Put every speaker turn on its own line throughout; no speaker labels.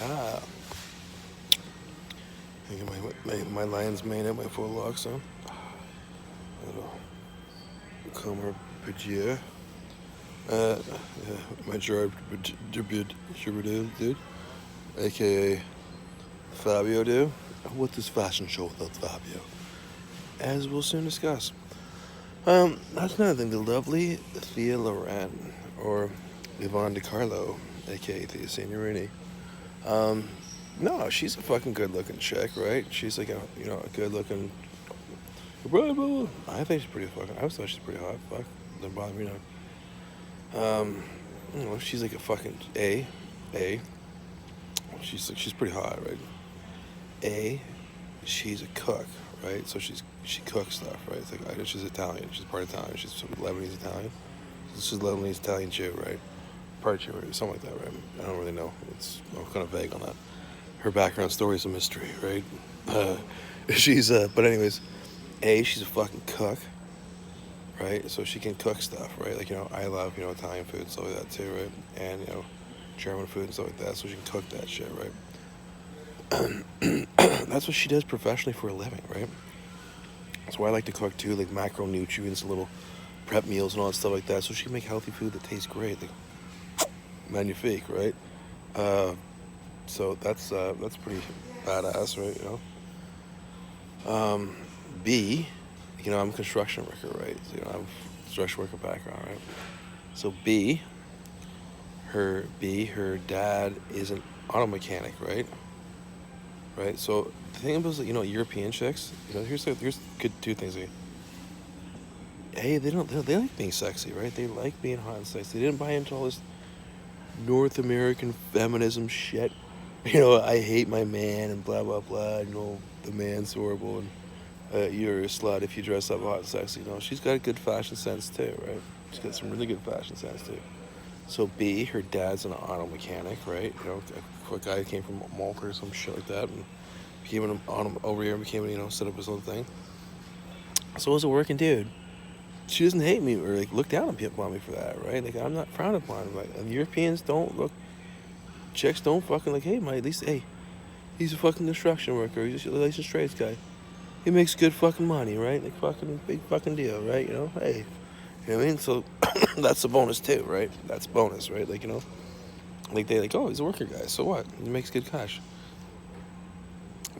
Ah, I get my lion's mane at my full locks on. Little Comer Pajia. Yeah, my Gerard dude, aka Fabio dude. What is fashion show without Fabio? As we'll soon discuss. That's another thing. The lovely Thea Loren, or Yvonne DiCarlo, aka Thea Signorini. Um, no, she's a fucking good-looking chick, right? She's like a good-looking. I think she's pretty fucking. I always thought she's pretty hot. Fuck, doesn't bother me now. She's like a fucking A. She's pretty hot, right? A, she's a cook, right? So she cooks stuff, right? It's like she's Italian. She's part Italian. She's Lebanese Italian. She's Lebanese Italian Jew, right? Part Jew, or something like that, right? I don't really know. I'm kind of vague on that. Her background story is a mystery, right? But anyways, A, she's a fucking cook, right? So she can cook stuff, right? Like, I love, Italian food and stuff like that too, right? And, German food and stuff like that, so she can cook that shit, right? That's what she does professionally for a living, right? That's why I like to cook too, like macronutrients, little prep meals and all that stuff like that, so she can make healthy food that tastes great, like magnifique, right? So that's pretty badass, right? B, I'm a construction worker, right? So, I have a construction worker background, right? So her dad is an auto mechanic, right? Right. So the thing about European chicks, here's good two things. Hey, they like being sexy, right? They like being hot and sexy. They didn't buy into all this North American feminism shit. I hate my man and blah blah blah. The man's horrible and you're a slut if you dress up hot and sexy. She's got a good fashion sense too, right? She's got some really good fashion sense too. So B, her dad's an auto mechanic, right? A guy who came from Malta or some shit like that, and became an auto over here and became, set up his own thing. So as a working dude, she doesn't hate me or look down on me for that, right? Like I'm not frowned upon. Like and Europeans don't look, chicks don't fucking hey, at least hey, he's a fucking construction worker. He's a licensed trades guy. He makes good fucking money, right? Like fucking big fucking deal, right? Hey. You know what I mean? So that's a bonus too, right? That's a bonus, right? They oh, he's a worker guy. So what? He makes good cash.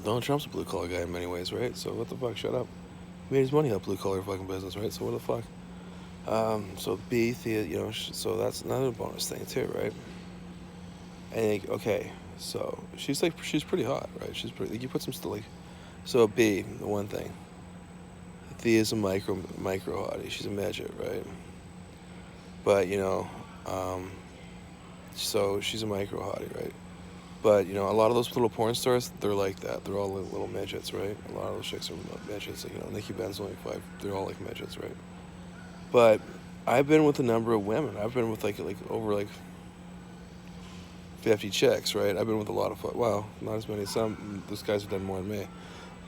Donald Trump's a blue collar guy in many ways, right? So what the fuck? Shut up. He made his money out blue collar fucking business, right? So what the fuck? So B, Thea, so that's another bonus thing too, right? And okay, so she's pretty hot, right? She's pretty. You put some still So B, the one thing. Thea's a micro hottie. She's a midget, right? But so she's a micro hottie, right? But a lot of those little porn stars, they're like that. They're all little midgets, right? A lot of those chicks are midgets. Nikki Ben's only 5. They're all like midgets, right? But I've been with a number of women. I've been with over 50 chicks, right? I've been with a lot of not as many. Those guys have done more than me.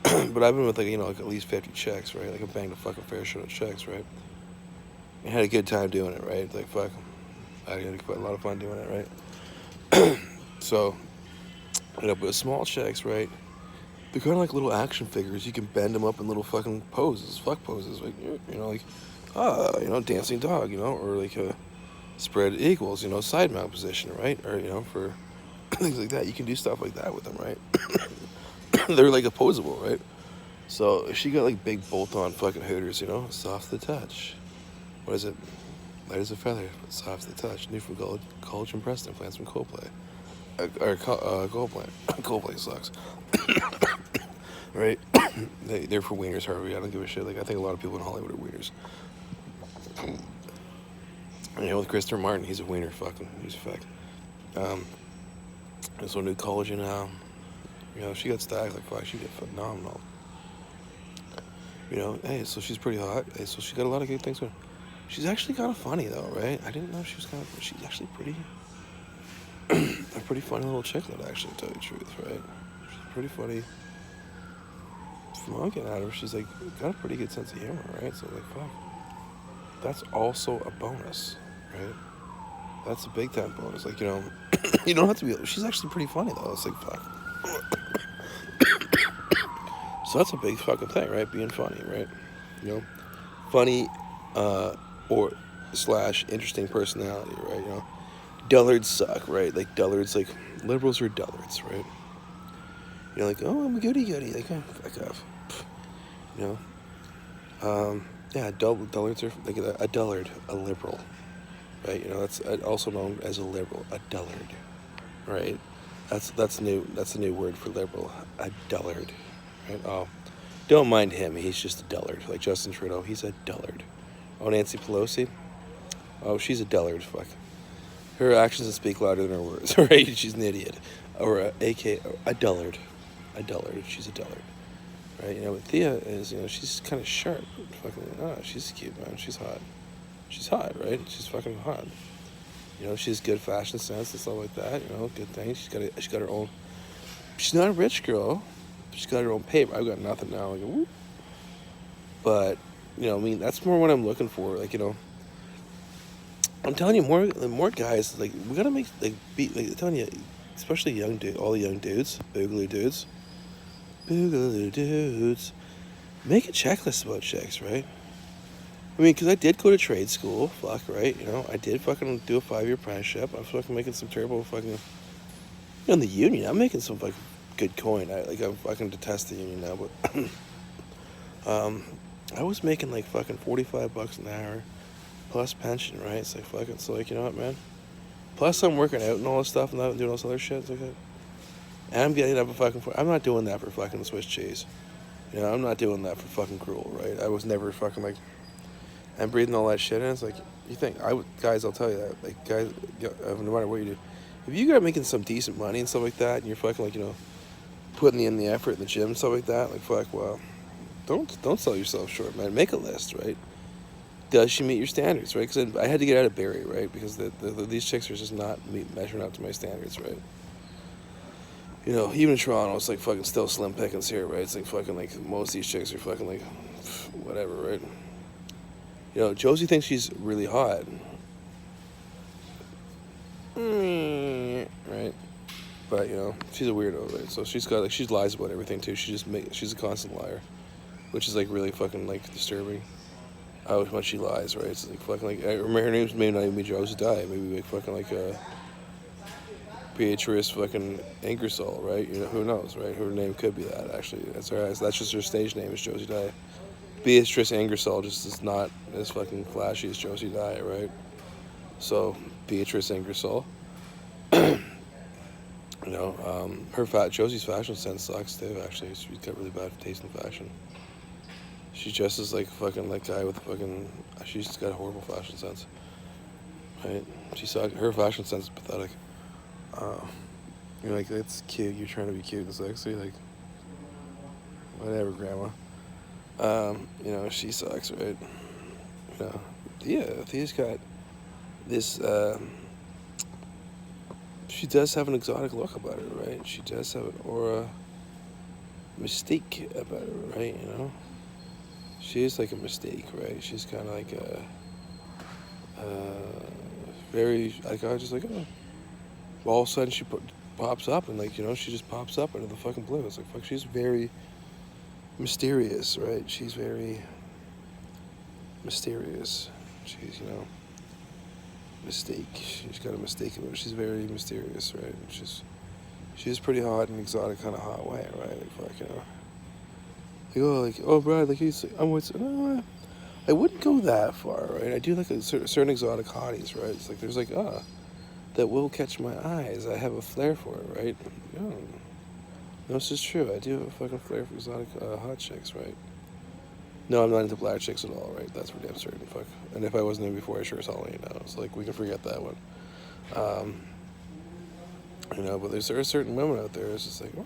But I've been with at least 50 chicks, right? Like I banged a fucking fair shit of chicks, right? And had a good time doing it, right? Fuck, I had quite a lot of fun doing it, right? So, with small chicks, right? They're kind of like little action figures. You can bend them up in little fucking poses, fuck poses, dancing dog, or a spread equals, side mount position, right? Or for things like that. You can do stuff like that with them, right? They're opposable, right? So she got big bolt-on fucking hooters, soft to touch. What is it? Light as a feather, but soft to touch. New from collagen breast implants from Coldplay. Coldplay. Coldplay sucks. Right? They're for wieners, Harvey. I don't give a shit. I think a lot of people in Hollywood are wieners. With Christopher Martin, he's a wiener. Fucking, he's a fact. And so new collagen now. She got stacked. Fuck, she got phenomenal. Hey, so she's pretty hot. Hey, so she got a lot of good things going. She's actually kind of funny though, right? I didn't know she was she's actually pretty, a pretty funny little chicklet, actually, to tell you the truth, right? She's pretty funny. From what I'm getting out of her, she's got a pretty good sense of humor, right? So fuck. That's also a bonus, right? That's a big time bonus. You don't have to be. She's actually pretty funny though. It's like fuck. So that's a big fucking thing, right? Being funny, right? You know, funny, or slash interesting personality, right? You know, dullards suck, right? Like dullards, like liberals are dullards, right? You're like, oh, I'm a goody goody, like, oh, fuck off, you know. Yeah, dullards are like a dullard, a liberal, right? You know, that's also known as a liberal, a dullard, right? That's new. That's a new word for liberal, a dullard, right? Oh, don't mind him. He's just a dullard. Like Justin Trudeau, he's a dullard. Oh, Nancy Pelosi, oh, she's a dullard. Fuck. Her actions speak louder than her words, right? She's an idiot, or a dullard, a dullard. She's a dullard, right? You know, but Thea is, you know, she's kind of sharp. Fucking, oh, she's cute, man. She's hot. She's hot, right? She's fucking hot. You know, she's good fashion sense and stuff like that. You know, good thing. She's got her own. She's not a rich girl. She's got her own paper. I've got nothing now. Like, whoop. But you know, I mean, that's more what I'm looking for. Like, you know, I'm telling you, more guys. Like, we gotta make like I'm telling you, especially all the young dudes, boogaloo dudes, make a checklist about chicks, right? I mean, because I did go to trade school, fuck, right? You know, I did fucking do a 5-year apprenticeship. I'm fucking making some turbo fucking, you know, in the union, I'm making some fucking good coin. I can detest the union now, but, I was making like fucking $45 an hour, plus pension, right? It's like fucking, so like, you know what, man? Plus I'm working out and all this stuff, and I'm doing all this other shit, it's like that. And I'm getting up a fucking, I'm not doing that for fucking Swiss cheese. You know, I'm not doing that for fucking gruel, right? I was never fucking like, I'm breathing all that shit in. It's like, you think, guys, I'll tell you that, like, guys, no matter what you do, if you got making some decent money and stuff like that, and you're fucking, like, you know, putting in the effort in the gym and stuff like that, like, fuck, well, don't sell yourself short, man. Make a list, right? Does she meet your standards, right? Because I had to get out of Barrie, right? Because these chicks are just not measuring up to my standards, right? You know, even in Toronto, it's like fucking still slim pickings here, right? It's like fucking, like, most of these chicks are fucking, like, whatever, right? You know, Josie thinks she's really hot. Right? But, you know, she's a weirdo, right? So she lies about everything, too. She's a constant liar. Which is, like, really fucking, like, disturbing. How much she lies, right? It's like fucking, like, I remember her name's maybe not even be Josie Dye. Maybe, like, fucking, like, Beatrice fucking Ingersoll, right? You know, who knows, right? Her name could be that, actually. That's just her stage name is Josie Dye. Beatrice Ingersoll just is not as fucking flashy as Josie Dye, right? So, Beatrice Ingersoll. You know, Josie's fashion sense sucks too, actually. She's got really bad taste in fashion. She dresses like fucking that guy with fucking, she's got a horrible fashion sense. Right? Her fashion sense is pathetic. You're like, that's cute, you're trying to be cute and sexy, like, whatever, grandma. You know, she sucks, right? You know, yeah, Thea's got this, she does have an exotic look about her, right? She does have an aura, mystique about her, right? You know? She is like a mystique, right? She's kind of like a, very, like, I was just like, oh. All of a sudden she pops up, and, like, you know, she just pops up out of the fucking blue. It's like, fuck, she's very mysterious, right? She's very mysterious. She's, you know, mystique. She's got a mistake about her. She's very mysterious, right? She's pretty hot in an exotic kind of hot way, right? Like, fuck, you know. Like, oh, Brad, like, I wouldn't go that far, right? I do like a certain exotic hotties, right? It's like, there's like, that will catch my eyes. I have a flair for it, right? No, this is true. I do have a fucking flair for exotic hot chicks, right? No, I'm not into black chicks at all, right? That's for damn certain. Fuck. And if I wasn't in before, I sure as hell ain't now. It's like, we can forget that one. You know, but there are certain women out there. It's just like, oh,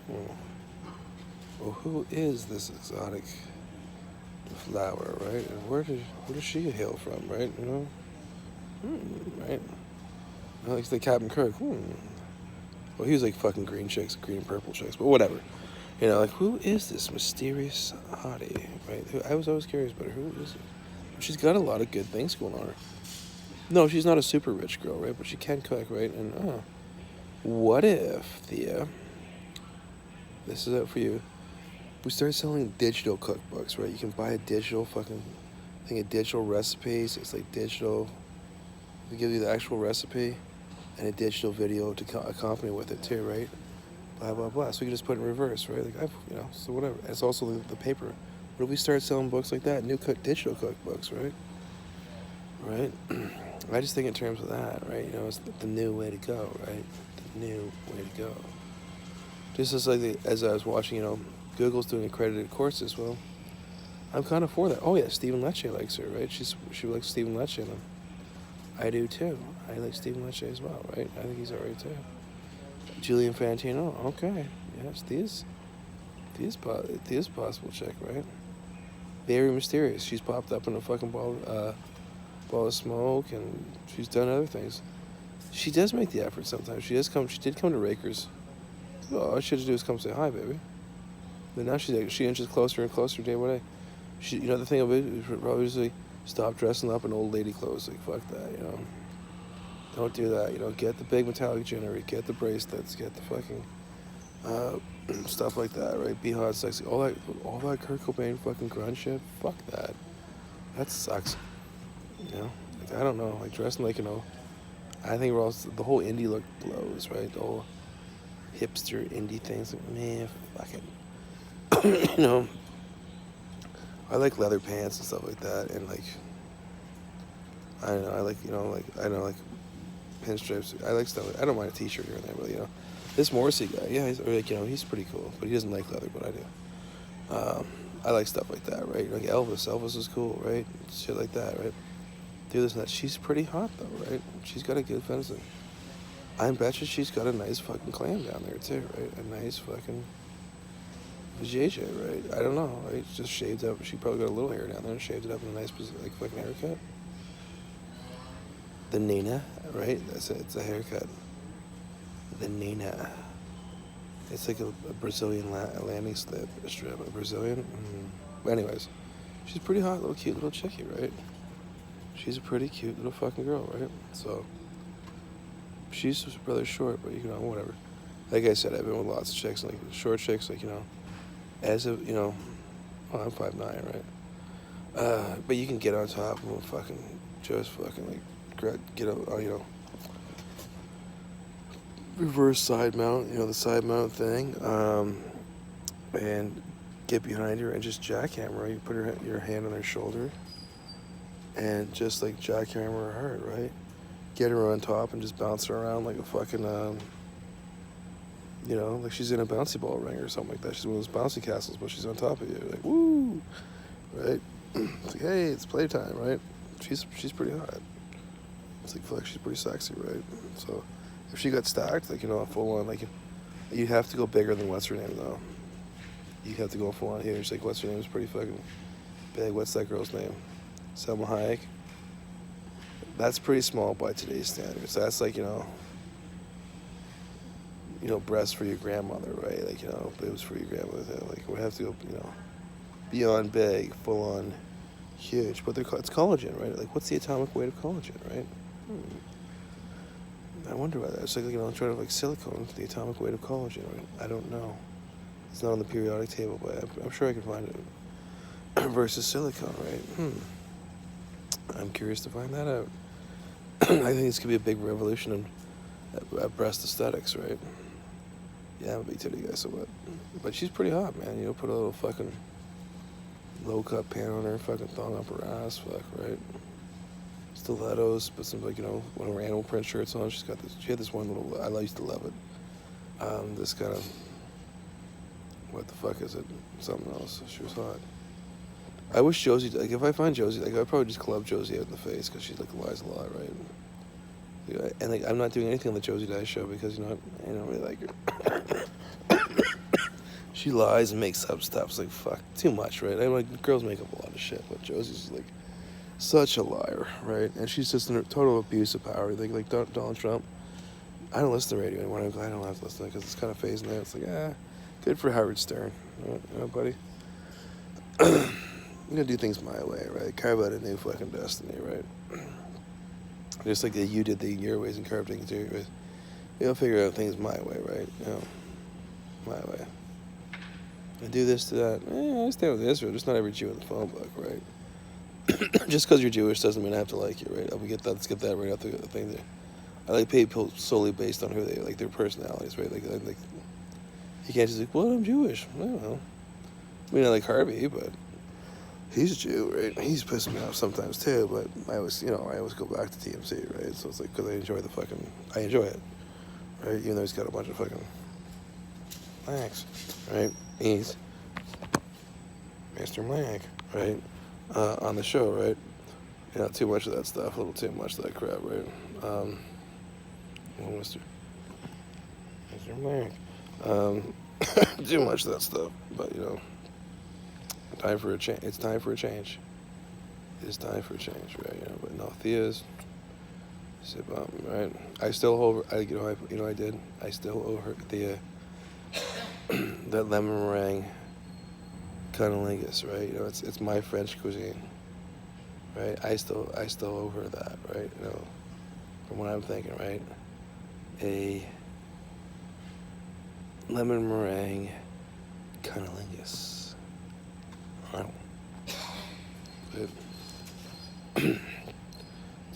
well, who is this exotic flower, right? And where does she hail from, right? You know, right? Like the Captain Kirk. Well, he was like fucking green and purple chicks, but whatever. You know, like, who is this mysterious hottie, right? I was always curious about her. Who is it? She's got a lot of good things going on her. No, she's not a super rich girl, right? But she can cook, right? And What if, Thea, this is it for you, we start selling digital cookbooks, right? You can buy a digital fucking thing of digital recipes. It's like digital. They give you the actual recipe and a digital video to accompany with it too, right? Blah blah blah. So you can just put it in reverse, right? Like so whatever. It's also the paper. What if we start selling books like that? New digital cookbooks, right? Right. I just think in terms of that, right? It's the new way to go, right? The new way to go. Just as as I was watching, Google's doing accredited courses. Well, I'm kind of for that. Oh yeah, Stephen Lecce likes her, right? She likes Stephen Lecce. I do too. I like Stephen Lecce as well, right? I think he's alright too. Julian Fantino, okay, yes, Thea's possible chick, right? Very mysterious. She's popped up in a fucking ball of smoke, and she's done other things. She does make the effort sometimes. She did come to Rakers. Oh, all she had to do is come say hi, baby. But now she inches closer and closer day by day. The thing of it is probably stop dressing up in old lady clothes. Like, fuck that, Don't do that, get the big metallic jewelry, get the bracelets, get the fucking stuff like that, right? Be hot, sexy. All that Kurt Cobain fucking grunge shit, fuck that. That sucks. I don't know, like dressing like, I think we're all, the whole indie look blows, right? The whole hipster indie things, like, man, fuck it. I like leather pants and stuff like that, and like, I don't know, I like pinstripes. I like stuff. I don't mind a t-shirt here and there, but this Morrissey guy, yeah, he's pretty cool, but he doesn't like leather, but I do. I like stuff like that, right? Like Elvis is cool, right? Shit like that, right? Do this and that. She's pretty hot though, right? She's got a good venison. I bet you she's got a nice fucking clam down there too, right? A nice fucking JJ, right? I don't know, right? Just shaved up. She probably got a little hair down there and shaved it up in a nice, like, fucking haircut. The Nina, right? That's it. It's a haircut. The Nina. It's like a Brazilian landing strip. A Brazilian. But anyways, she's pretty hot, cute little chickie, right? She's a pretty cute little fucking girl, right? So she's rather short, but whatever. Like I said, I've been with lots of chicks, like short chicks, like as of I'm 5'9", right? But you can get on top of them, fucking just fucking like get a reverse side mount, the side mount thing, and get behind her and just jackhammer her. You put your hand on her shoulder and just like jackhammer her hard, right? Get her on top and just bounce her around like a fucking, like she's in a bouncy ball ring or something like that. She's one of those bouncy castles, but she's on top of you, like woo, right? It's like, hey, it's playtime, right? She's pretty hot. It's like, fuck, she's pretty sexy, right? So if she got stacked, like, full on, like, you'd have to go bigger than what's her name, though. You have to go full on huge. Like, what's her name is pretty fucking big. What's that girl's name? Selma Hayek. That's pretty small by today's standards. That's like, breasts for your grandmother, right? Like, boobs for your grandmother. Like, we have to go, beyond big, full on huge. But it's collagen, right? Like, what's the atomic weight of collagen, right? I wonder about that. It's like, trying to like silicone, the atomic weight of collagen, right? I don't know. It's not on the periodic table, but I'm sure I can find it. Versus silicone, right? I'm curious to find that out. I think this could be a big revolution in breast aesthetics, right? Yeah, I'm a big titty guy, so what? But she's pretty hot, man. Put a little fucking low-cut pant on her, fucking thong up her ass, fuck, right? Stilettos, put some, like, one of her animal print shirts on. She had this one little, I used to love it. This kind of, what the fuck is it? Something else. She was hot. I wish Josie, like, if I find Josie, like, I'd probably just club Josie out in the face, because she, like, lies a lot, right? And, like, I'm not doing anything on the Josie Dice show, because, I don't really like her. She lies and makes up stuff. It's like, fuck, too much, right? Like, girls make up a lot of shit, but Josie's, like, such a liar, right? And she's just in a total abuse of power. Like Donald Trump. I don't listen to radio anymore. I'm glad I don't have to listen to it, because it's kind of phasing there. It's like, good for Howard Stern, buddy. I'm gonna do things my way, right? Carve out a new fucking destiny, right? Just like you did your ways and carved things your ways. figure out things my way, right? My way. I do this to that. I stay with Israel. Just not every Jew in the phone book, right? Just because you're Jewish doesn't mean I have to like you, right? Let's get that right out the thing there. I like people solely based on who they like, their personalities, right? Like you can't just like, well, I'm Jewish. I don't know. I mean, I like Harvey, but he's a Jew, right? He's pissing me off sometimes too. But I always go back to TMC, right? So it's like because I enjoy it, right? Even though he's got a bunch of fucking blacks, right? He's Mr. Black, right? On the show, right? Too much of that stuff, a little too much of that crap, right? Well, Mr. Black. Too much of that stuff, but time for a change. It's time for a change. It's time for a change, right? But no, Thea's, right? I still owe her. I did. I still owe her Thea that lemon meringue cunnilingus, right? It's my French cuisine, right? I still owe her that, right? From what I'm thinking, right? A lemon meringue cunnilingus.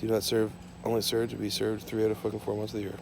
Do not serve. Only serve to be served 3 out of fucking 4 months of the year.